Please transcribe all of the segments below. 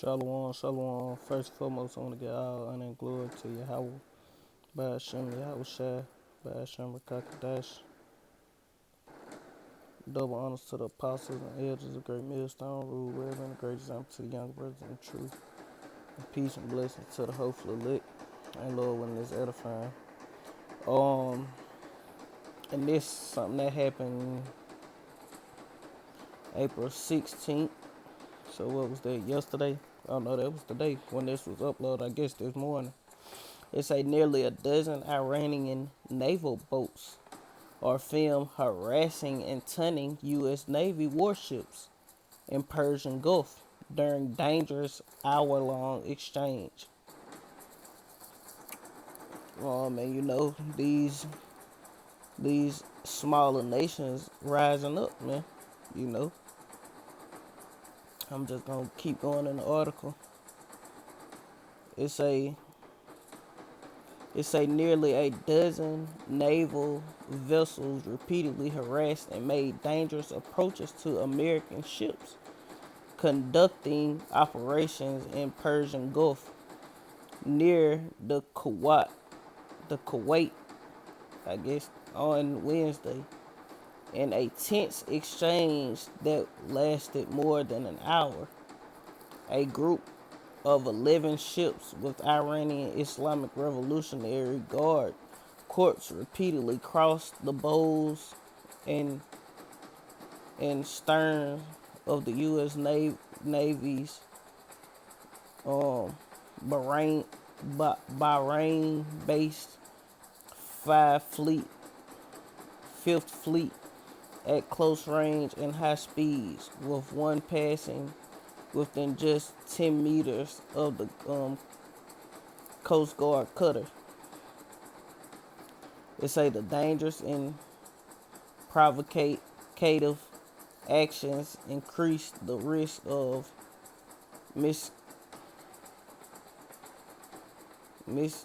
Shalom, shalom. First and foremost, I want to get all honor and glory to Yahweh, Ba'ashem, Yahweh Shai, Ba'ashem, Rakakadash. Double honors to the apostles and elders of Great Millstone, rule well and a great example to the young brothers in the truth. And peace and blessings to the hopefully lit, and Lord, when it's edifying. And this something that happened April 16th. So what was that, yesterday? Oh no, that was the day when this was uploaded, I guess this morning. It say nearly a dozen Iranian naval boats are filmed harassing and tunning U.S. Navy warships in Persian Gulf during dangerous hour-long exchange. And you know, these smaller nations rising up, man. You know, I'm just gonna keep going in the article. It say nearly a dozen naval vessels repeatedly harassed and made dangerous approaches to American ships conducting operations in Persian Gulf near the Kuwait, I guess, on Wednesday, in a tense exchange that lasted more than an hour. A group of 11 ships with Iranian Islamic Revolutionary Guard corps repeatedly crossed the bows and stern of the U.S. Navy's Bahrain-based Fifth Fleet at close range and high speeds, with one passing within just 10 meters of the Coast Guard cutter. They say the dangerous and provocative actions increase the risk of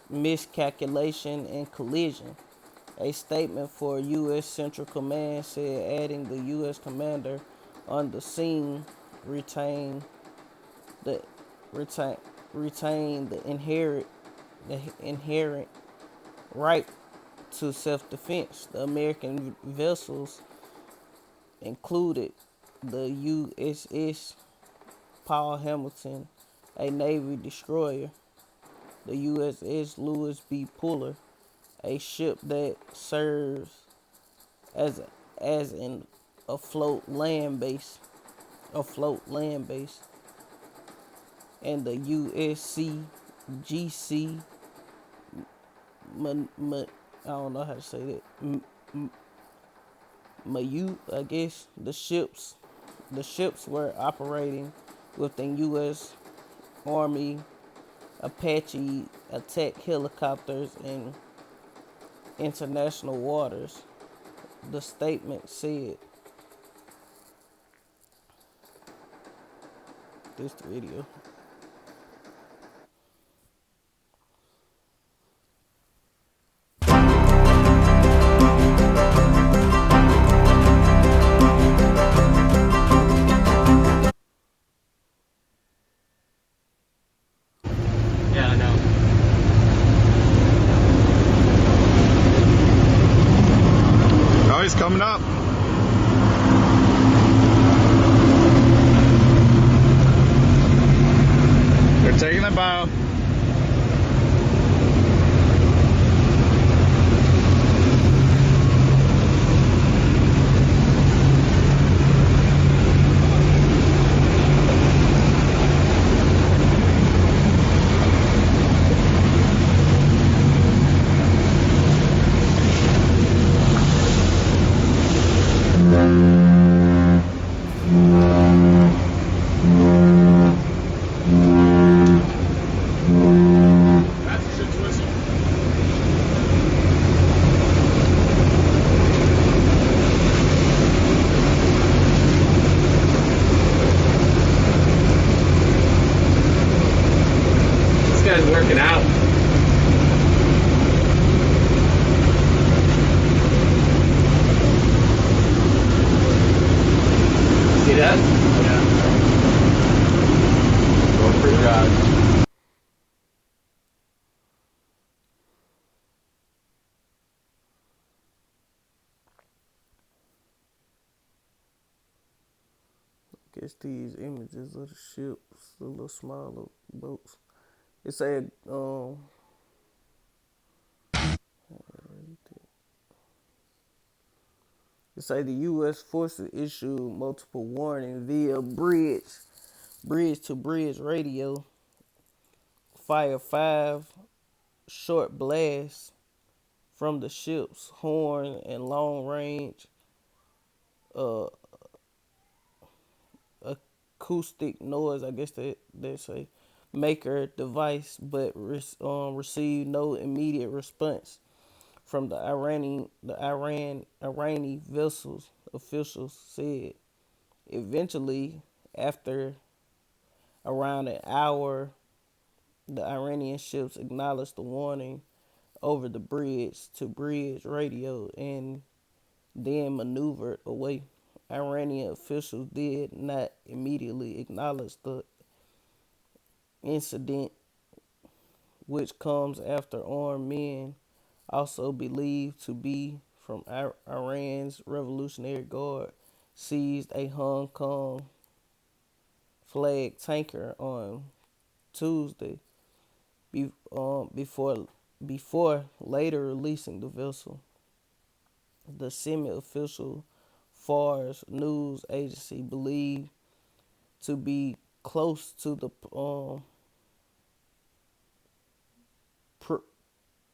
miscalculation and collision. A statement for U.S. Central Command said, adding the U.S. commander on the scene retained the inherent right to self-defense. The American vessels included the USS Paul Hamilton, a Navy destroyer, the USS Lewis B. Puller, a ship that serves as an afloat land base, and the USC GC, I don't know how to say that, Mayu, I guess. The ships were operating within U.S. Army Apache attack helicopters in international waters, the statement said. This video. Yeah, I know. Oh, he's coming up. They're taking the bow. Working out. See that? Yeah. Going pretty God. Guess these images of the ships, the little smaller boats. It said, it say the U.S. forces issued multiple warnings via bridge to bridge radio, fire 5 short blasts from the ship's horn and long range uh, acoustic noise, I guess they say, maker device, but received no immediate response from the Irani vessels. Officials said. Eventually, after around an hour, the Iranian ships acknowledged the warning over the bridge to bridge radio and then maneuvered away. Iranian officials did not immediately acknowledge the incident, which comes after armed men, also believed to be from Iran's Revolutionary Guard, seized a Hong Kong flag tanker on Tuesday before later releasing the vessel. The semi-official Fars news agency believed to be close to the pr-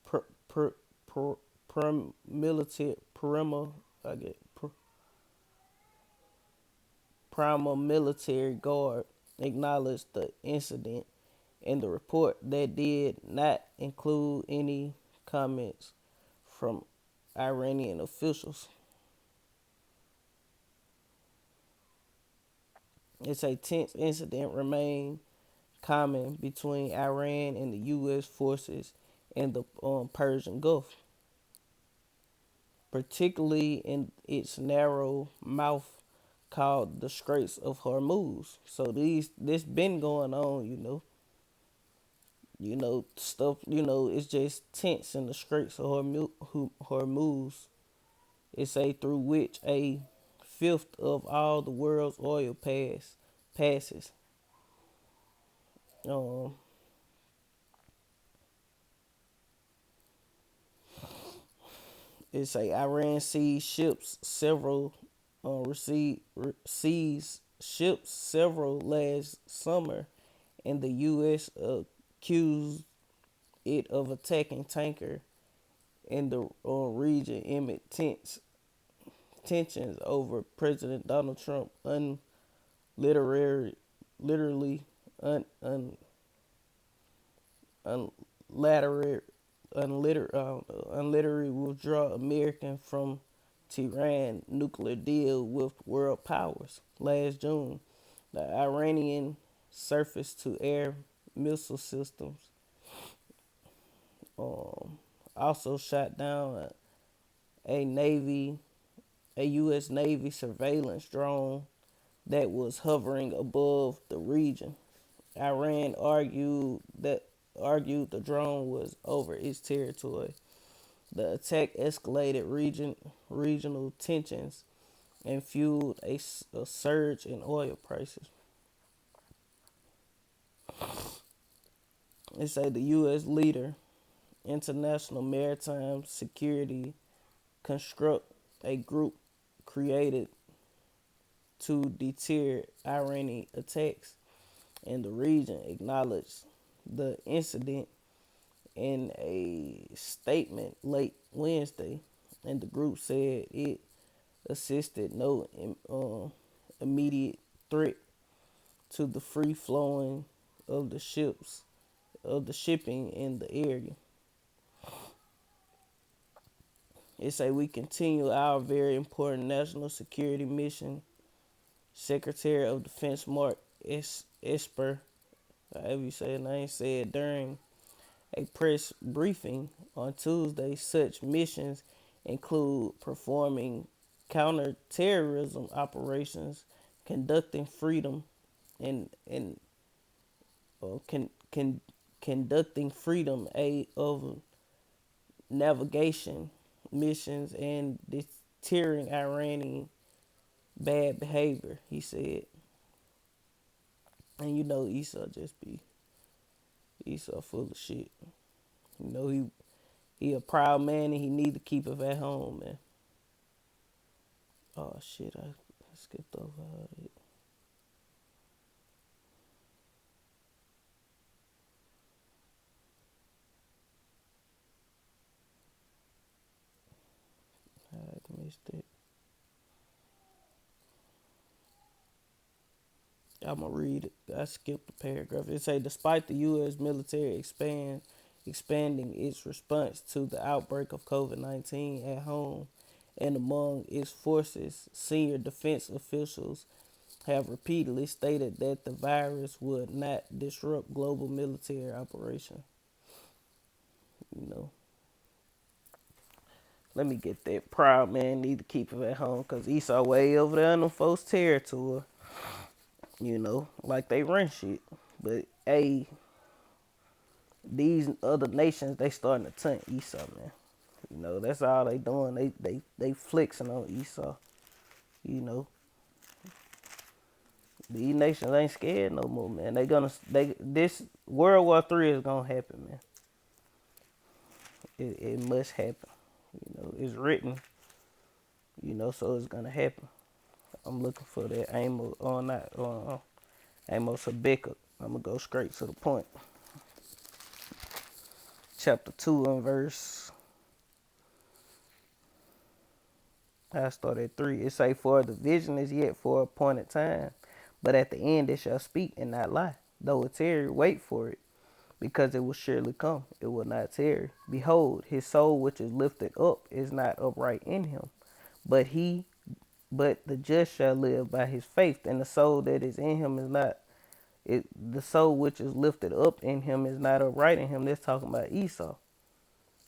pr- pr- military Prima military guard acknowledged the incident in the report that did not include any comments from Iranian officials. It's a tense incident remained common between Iran and the U.S. forces in the Persian Gulf, particularly in its narrow mouth called the Straits of Hormuz. So this been going on, stuff. It's just tense in the Straits of Hormuz. It's a through which a fifth of all the world's oil passes. Um, it's a Iran seized ships several last summer, and the U.S. accused it of attacking tanker in the region amid tensions over President Donald Trump literally un, un, unlateral unliterally withdraw American from Tehran nuclear deal with world powers. Last June, the Iranian surface-to-air missile systems also shot down a U.S. Navy surveillance drone that was hovering above the region. Iran argued the drone was over its territory. The attack escalated regional tensions and fueled a surge in oil prices. They say the U.S. leader, International Maritime Security, construct a group created to deter Iranian attacks in the region, acknowledged the incident in a statement late Wednesday, and the group said it assisted no immediate threat to the free flowing of the shipping in the area. It say we continue our very important national security mission. Secretary of Defense Mark Esper, however you say his name, said during a press briefing on Tuesday such missions include performing counterterrorism operations, conducting freedom and conducting freedom aid of navigation missions and deterring Iranian bad behavior, he said. And you know Esau just be Esau full of shit. You know he a proud man and he need to keep it at home, man. Oh shit, I skipped over all that. I missed it. I'm gonna read it. I skipped a paragraph. It say, despite the U.S. military expanding its response to the outbreak of COVID-19 at home and among its forces, senior defense officials have repeatedly stated that the virus would not disrupt global military operation. You know, let me get that. Proud man need to keep it at home because Esau way over there in them folks' territory. You know, like they run shit. But hey, these other nations they starting to tunt Esau, man. You know, that's all they doing. They flexing on Esau. You know, these nations ain't scared no more, man. This World War III is gonna happen, man. It must happen. You know, it's written. You know, so it's gonna happen. I'm looking for that Amos on that Amos Habakkuk. I'm gonna go straight to the point. Chapter 2 and verse. I start at 3. It say, for the vision is yet for a appointed time, but at the end it shall speak and not lie. Though it tarry, wait for it, because it will surely come. It will not tarry. Behold, his soul which is lifted up is not upright in him, but the just shall live by his faith, and the soul that is in him is not the soul which is lifted up in him is not upright in him. That's talking about Esau.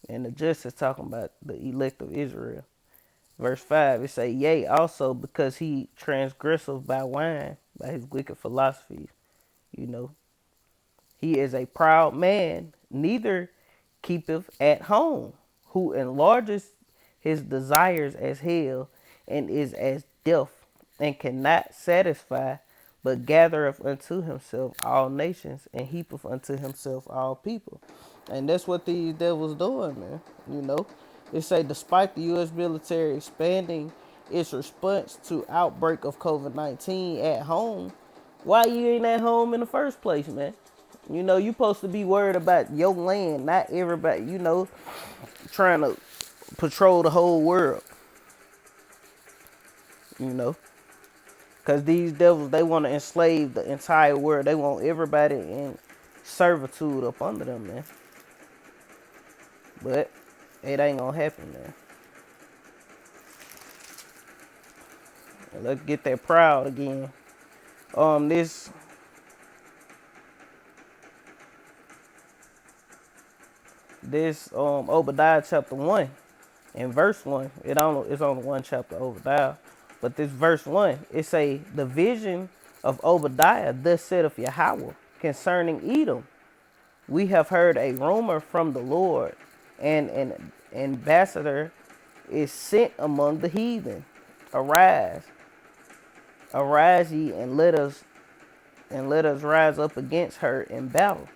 And the just is talking about the elect of Israel. Verse 5, it say, yea, also because he transgresseth by wine, by his wicked philosophies. You know, he is a proud man, neither keepeth at home, who enlarges his desires as hell, and is as deaf, and cannot satisfy, but gathereth unto himself all nations, and heapeth unto himself all people. And that's what these devils doing, man. You know, it say, despite the U.S. military expanding its response to outbreak of COVID-19 at home, why you ain't at home in the first place, man? You know, you supposed to be worried about your land, not everybody, you know, trying to patrol the whole world. You know, because these devils, they want to enslave the entire world. They want everybody in servitude up under them, man. But it ain't gonna happen, man. And let's get that proud again. This Obadiah chapter 1 and verse 1. It's only one chapter Obadiah. But this verse 1, it say, the vision of Obadiah, thus saith Yahweh, concerning Edom. We have heard a rumor from the Lord, and an ambassador is sent among the heathen. Arise ye, and let us rise up against her in battle.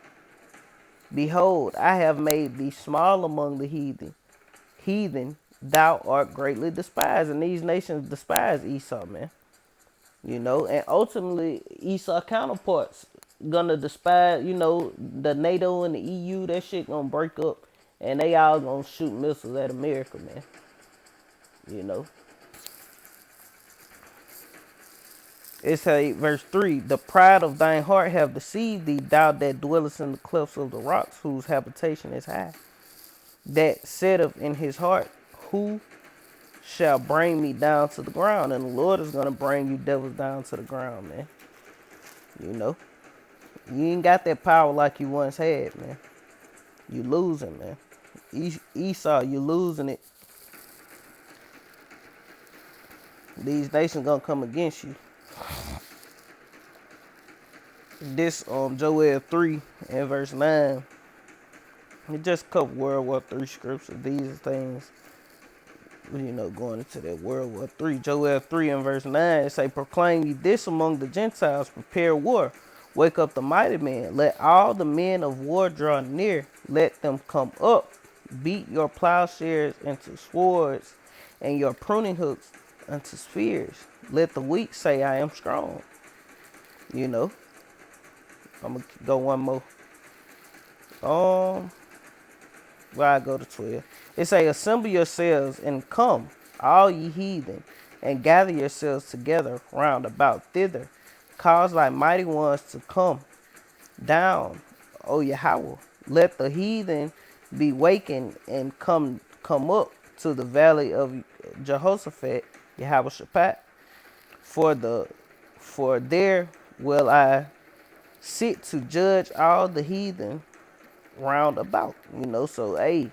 Behold, I have made thee small among the heathen, thou art greatly despised. And these nations despise Esau, man. You know, and ultimately Esau counterparts gonna despise, you know, the NATO and the EU. That shit gonna break up, and they all gonna shoot missiles at America, man. You know. It say, verse 3, the pride of thine heart have deceived thee, thou that dwellest in the clefts of the rocks, whose habitation is high. That saith in his heart, who shall bring me down to the ground? And the Lord is going to bring you devils down to the ground, man. You know, you ain't got that power like you once had, man. You losing, man. Esau, you losing it. These nations gonna come against you. This Joel 3 and verse 9. It's just a couple World War 3 scriptures. These things, going into that World War 3. Joel 3 and verse 9, it say, proclaim ye this among the Gentiles, prepare war. Wake up the mighty men. Let all the men of war draw near. Let them come up. Beat your plowshares into swords and your pruning hooks unto spears. Let the weak say, I am strong. I'm going to go one more. I go to 12. It say, assemble yourselves and come, all ye heathen, and gather yourselves together round about thither. Cause thy mighty ones to come down, O Yahweh. Let the heathen be wakened and come up to the valley of Jehoshaphat, Yahweh Shaphat. For there will I sit to judge all the heathen round about. So hey,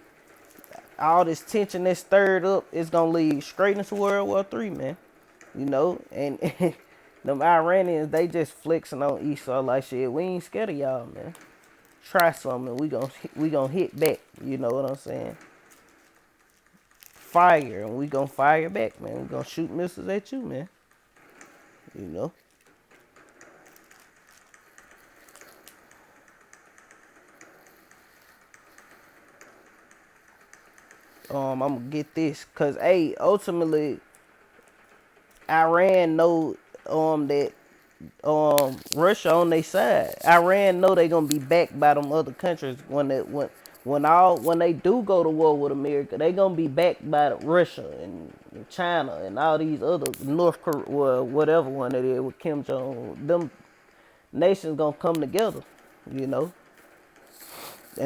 all this tension that's stirred up is gonna lead straight into World War 3, man. And them Iranians, they just flexing on Esau like shit. We ain't scared of y'all, man. Try something, we gonna hit back. You know what I'm saying? Fire, and we gonna fire back, man. We gonna shoot missiles at you, man. I'm gonna get this, cause hey, ultimately, Iran know that Russia on their side. Iran know they gonna be backed by them other countries when they do go to war with America. They gonna be backed by Russia and China and all these other North Korea, well, whatever one it is with Kim Jong. Them nations gonna come together, and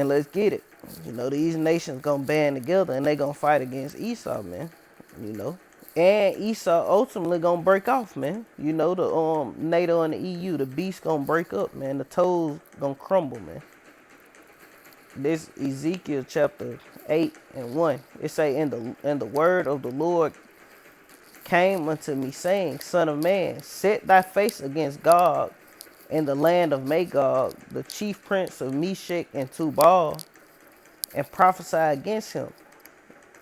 let's get it. These nations gonna band together and they gonna fight against Esau, man. And Esau ultimately gonna break off, man. The NATO and the EU, the beast gonna break up, man. The toes gonna crumble, man. This Ezekiel chapter 8 and 1. It say, and the word of the Lord came unto me, saying, Son of man, set thy face against Gog in the land of Magog, the chief prince of Meshech and Tubal, and prophesy against him.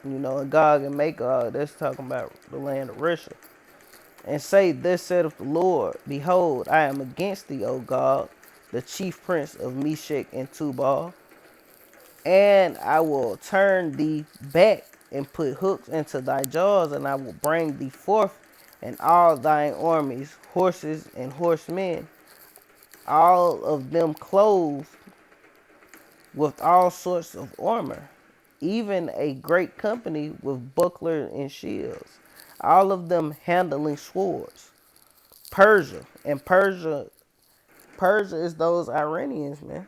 And Gog and Magog, that's talking about the land of Russia. And say, thus saith the Lord, behold, I am against thee, O Gog, the chief prince of Meshech and Tubal, and I will turn thee back and put hooks into thy jaws, and I will bring thee forth and all thine armies, horses and horsemen, all of them clothed with all sorts of armor, even a great company with buckler and shields, all of them handling swords. Persia is those Iranians, man.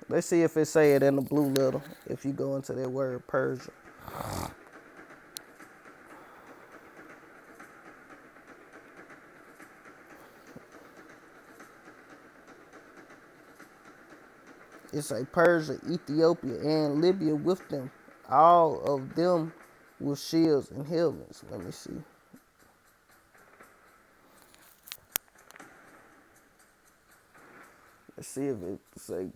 Let's see if it say it in the blue letter, if you go into that word Persia. It's like Persia, Ethiopia, and Libya with them. All of them with shields and helmets. Let me see. Let's see if it say.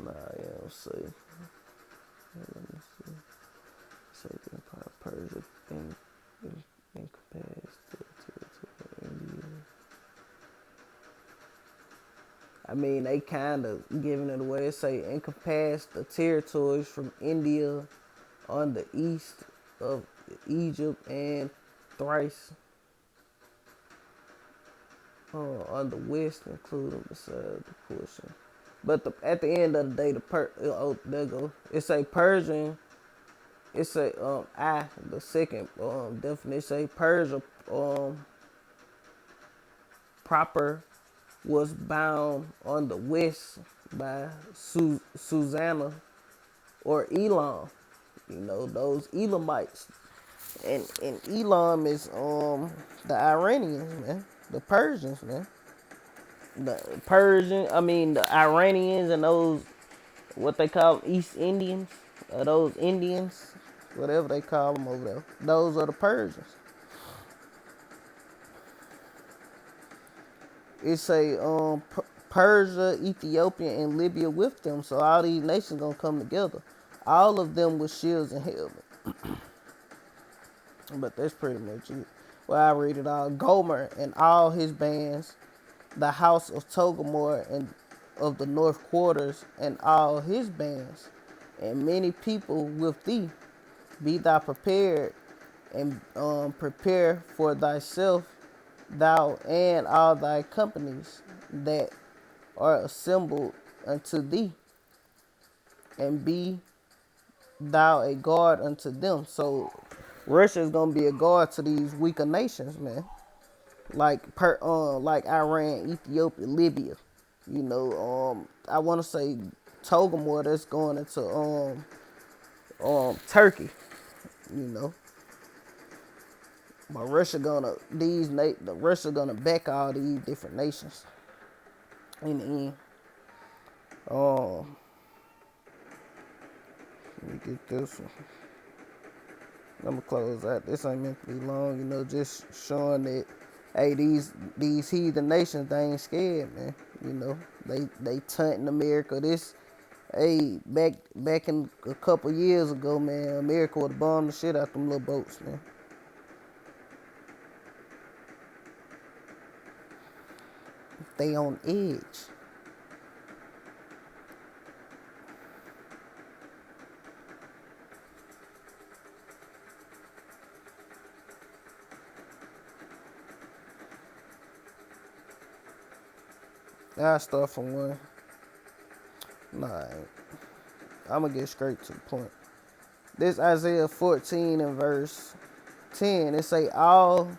Nah, yeah, let's see. Let me see. Say Empire Persia incapacitated India. I mean, they kind of giving it away. It say encompass the territories from India on the east of Egypt and Thrace on the west, including beside the portion. But at the end of the day, there go. It say Persian. It say the second definition say Persia proper was bound on the west by Susanna or Elam. Those Elamites. And Elam is the Iranians, man. The Persians, man. The Persian, I mean the Iranians and those what they call East Indians, or those Indians, whatever they call them over there. Those are the Persians. It's a Persia, Ethiopia, and Libya with them. So all these nations gonna come together. All of them with shields and helmets. But that's pretty much it. Well, I read it all. Gomer and all his bands, the house of Togarmor and of the north quarters, and all his bands, and many people with thee. Be thou prepared, and prepare for thyself, thou and all thy companies that are assembled unto thee, and be thou a guard unto them. So Russia is gonna be a guard to these weaker nations, man. Like Iran, Ethiopia, Libya. You know, I want to say Togarmor that's going into Turkey. You know, but Russia gonna back all these different nations in the end. Let me get this one. I'm gonna close out. This ain't meant to be long, you know, just showing that hey, these heathen nations, they ain't scared, man. You know, they taunting America. This hey, back in a couple years ago, man, America would have bombed the shit out them little boats, man. They on edge. I'll start from one. Nah, I'm gonna get straight to the point. This Isaiah 14 and verse 10. It say all,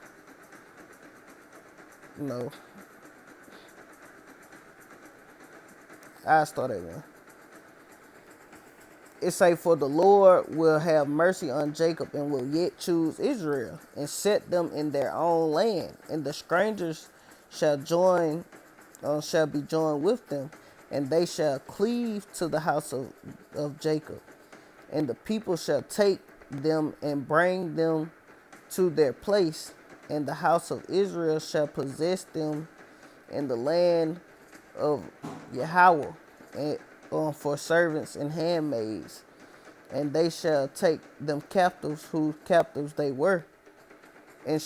no, I'll start at one. It say, for the Lord will have mercy on Jacob and will yet choose Israel and set them in their own land. And the strangers shall be joined with them, and they shall cleave to the house of Jacob. And the people shall take them and bring them to their place, and the house of Israel shall possess them in the land of Yahweh, and for servants and handmaids, and they shall take them captives whose captives they were. And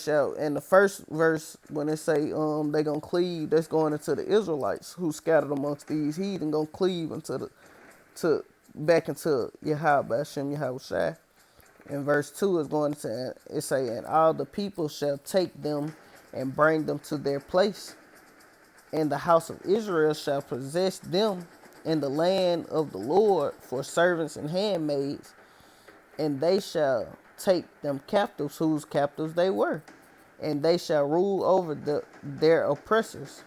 the first verse when they say they gonna cleave, that's going into the Israelites who scattered amongst these heathen, gonna cleave back into Yahweh Hashem Yahweh Shai. And verse 2 is going to it say, and all the people shall take them and bring them to their place, and the house of Israel shall possess them in the land of the Lord for servants and handmaids, and they shall take them captives whose captives they were, and they shall rule over their oppressors.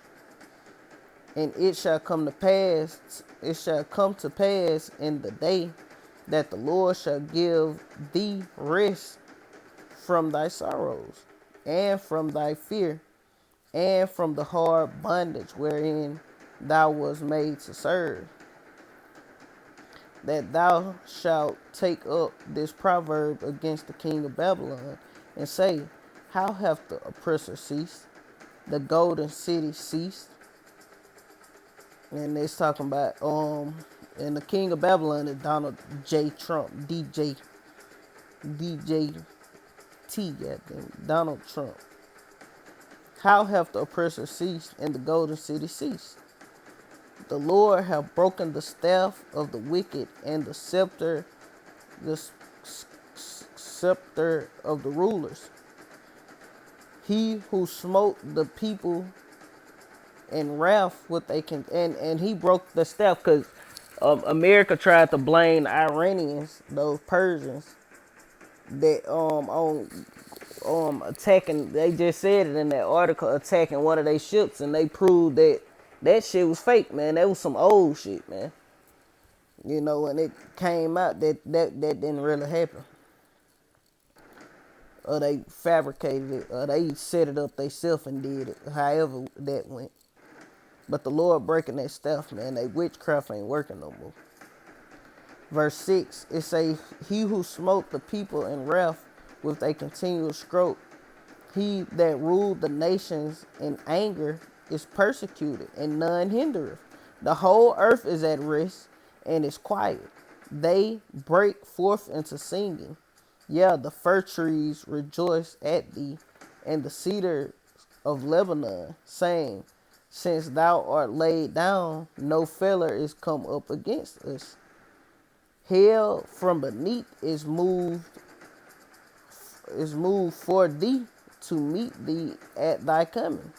And it shall come to pass in the day that the Lord shall give thee rest from thy sorrows, and from thy fear, and from the hard bondage wherein thou wast made to serve. That thou shalt take up this proverb against the king of Babylon, and say, how hath the oppressor ceased? The golden city ceased. And it's talking about and the king of Babylon is Donald J. Trump, DJ T, goddamn, Donald Trump. How hath the oppressor ceased, and the golden city ceased? The Lord hath broken the staff of the wicked, and the scepter of the rulers. He who smote the people in wrath with and he broke the staff, because America tried to blame the Iranians, those Persians, that on attacking. They just said it in that article, attacking one of their ships, and they proved that shit was fake, man. That was some old shit, man. You know, and it came out that didn't really happen. Or they fabricated it, or they set it up themselves and did it. However that went. But the Lord breaking that stuff, man. They witchcraft ain't working no more. Verse 6, it say, he who smote the people in wrath with a continual stroke, he that ruled the nations in anger is persecuted, and none hindereth. The whole earth is at rest and is quiet. They break forth into singing. Yeah, the fir trees rejoice at thee, and the cedars of Lebanon, saying, since thou art laid down, no feller is come up against us. Hell from beneath is moved for thee to meet thee at thy coming.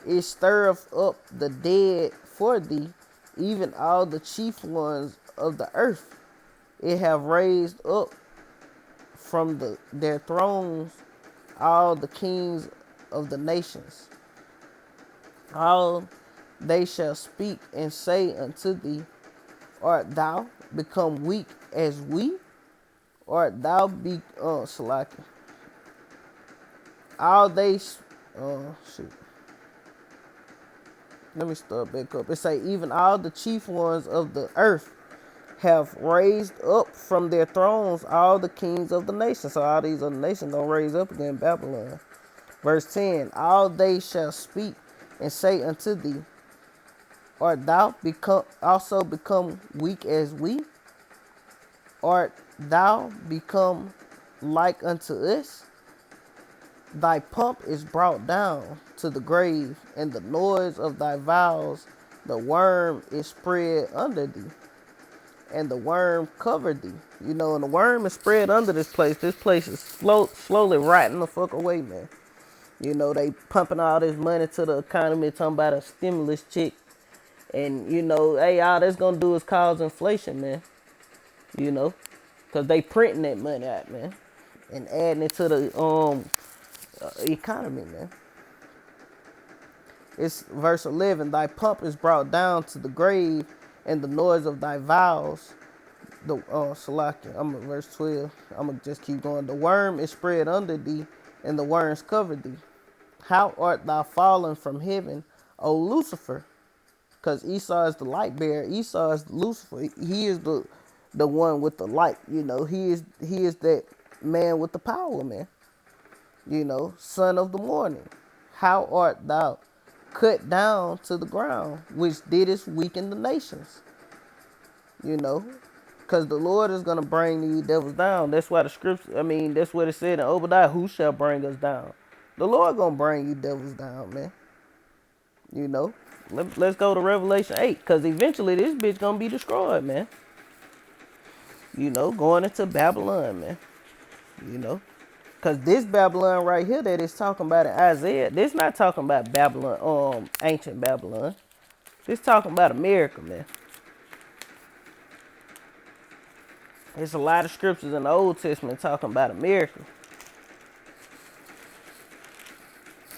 It stirreth up the dead for thee, even all the chief ones of the earth. It have raised up from their thrones all the kings of the nations. All they shall speak and say unto thee, art thou become weak as we? Art thou be Salaki? All they shoot. Let me start back up. It say even all the chief ones of the earth have raised up from their thrones all the kings of the nations. So all these other nations gonna raise up against Babylon. Verse 10, all they shall speak and say unto thee, art thou also become weak as we? Art thou become like unto us? Thy pomp is brought down to the grave, and the noise of thy vows, the worm is spread under thee, and the worm covered thee. You know, and the worm is spread under this place. This place is slowly rotting the fuck away, man. You know, they pumping all this money to the economy, talking about a stimulus check. And, you know, hey, all that's going to do is cause inflation, man. You know, because they printing that money out, man. And adding it to the economy, man. It's verse 11. Thy pomp is brought down to the grave, and the noise of thy vows. The Salaki. I'm at verse 12. I'm going to just keep going. The worm is spread under thee, and the worms cover thee. How art thou fallen from heaven, O Lucifer? Because Esau is the light bearer. Esau is Lucifer. He is the one with the light. You know, he is that man with the power, man. You know, son of the morning. How art thou cut down to the ground, which didst weaken the nations? You know, because the Lord is going to bring these devils down. That's why the scripture, that's what it said in Obadiah, who shall bring us down? The Lord going to bring you devils down, man. You know, let's go to Revelation 8, because eventually this bitch going to be destroyed, man. You know, going into Babylon, man. You know, because this Babylon right here that it's talking about in Isaiah, this not talking about Babylon, ancient Babylon. This talking about America, man. There's a lot of scriptures in the Old Testament talking about America.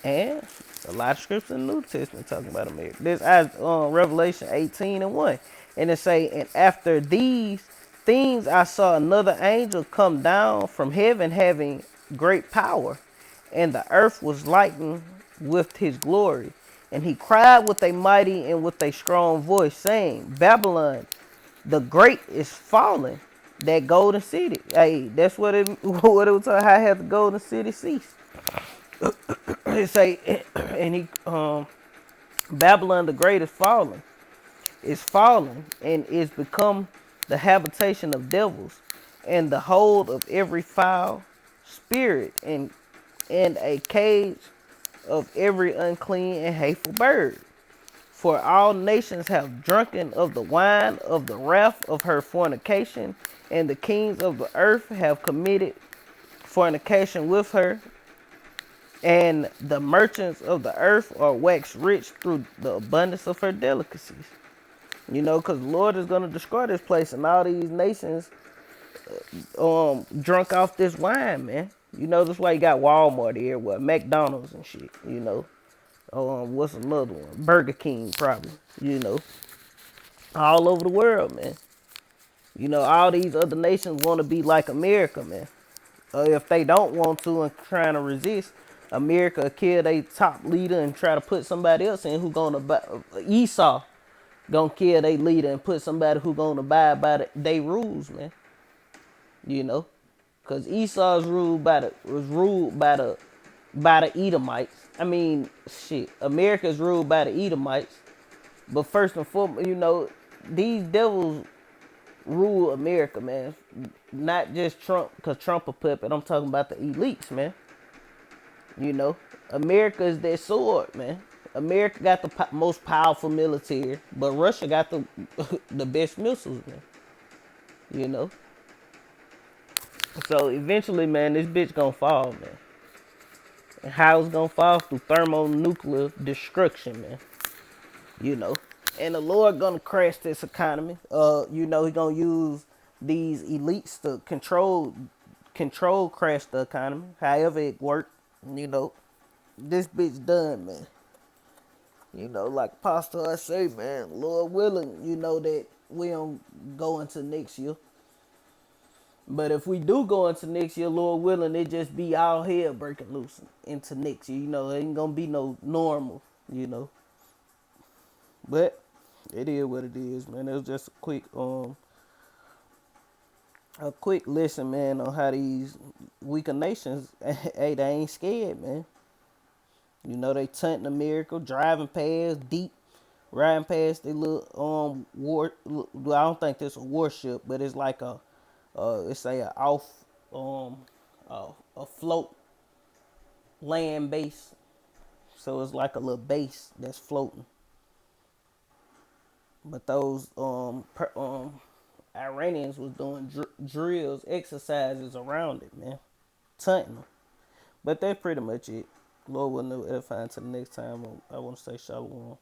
And a lot of scriptures in the New Testament talking about America. This Revelation 18:1. And it say, and after these things I saw another angel come down from heaven having great power, and the earth was lightened with his glory. And he cried with a mighty and with a strong voice, saying, Babylon the great is fallen, that golden city. Hey, that's what it was talking, how had the golden city ceased. It say, and he Babylon the great is fallen, and is become the habitation of devils, and the hold of every foul spirit, and a cage of every unclean and hateful bird. For all nations have drunken of the wine of the wrath of her fornication, and the kings of the earth have committed fornication with her, and the merchants of the earth are waxed rich through the abundance of her delicacies. You know, because the Lord is going to destroy this place, and all these nations drunk off this wine, man. You know, that's why you got Walmart everywhere, McDonald's and shit, you know. What's another one? Burger King, probably, you know. All over the world, man. You know, all these other nations want to be like America, man. If they don't want to and trying to resist, America kill their top leader and try to put somebody else in who gonna buy. Esau gonna kill their leader and put somebody who gonna abide by they rules, man. You know, cause Esau's was ruled by the Edomites. I mean, shit. America's ruled by the Edomites, but first and foremost, you know, these devils rule America, man. Not just Trump, cause Trump a puppet. I'm talking about the elites, man. You know, America is their sword, man. America got the most powerful military, but Russia got the the best missiles, man. You know, so eventually, man, this bitch gonna fall, man. And how it's gonna fall through thermonuclear destruction, man. You know, and the Lord gonna crash this economy. You know, he gonna use these elites to control crash the economy. However it worked, you know, this bitch done, man. You know, like Pastor I say, man, Lord willing, you know that we don't go into next year. But if we do go into next year, Lord willing, it just be all hell breaking loose into next year. You know, it ain't gonna be no normal, you know. But it is what it is, man. It was just a quick lesson, man, on how these weaker nations, hey, they ain't scared, man. You know, they taunting a miracle, driving past, deep, riding past they little war. Well, I don't think this a warship, but it's like it's a off a float land base. So it's like a little base that's floating. But those Iranians was doing drills, exercises around it, man, taunting them. But that's pretty much it. Lord will know edifying. Till the next time, I want to say shalom.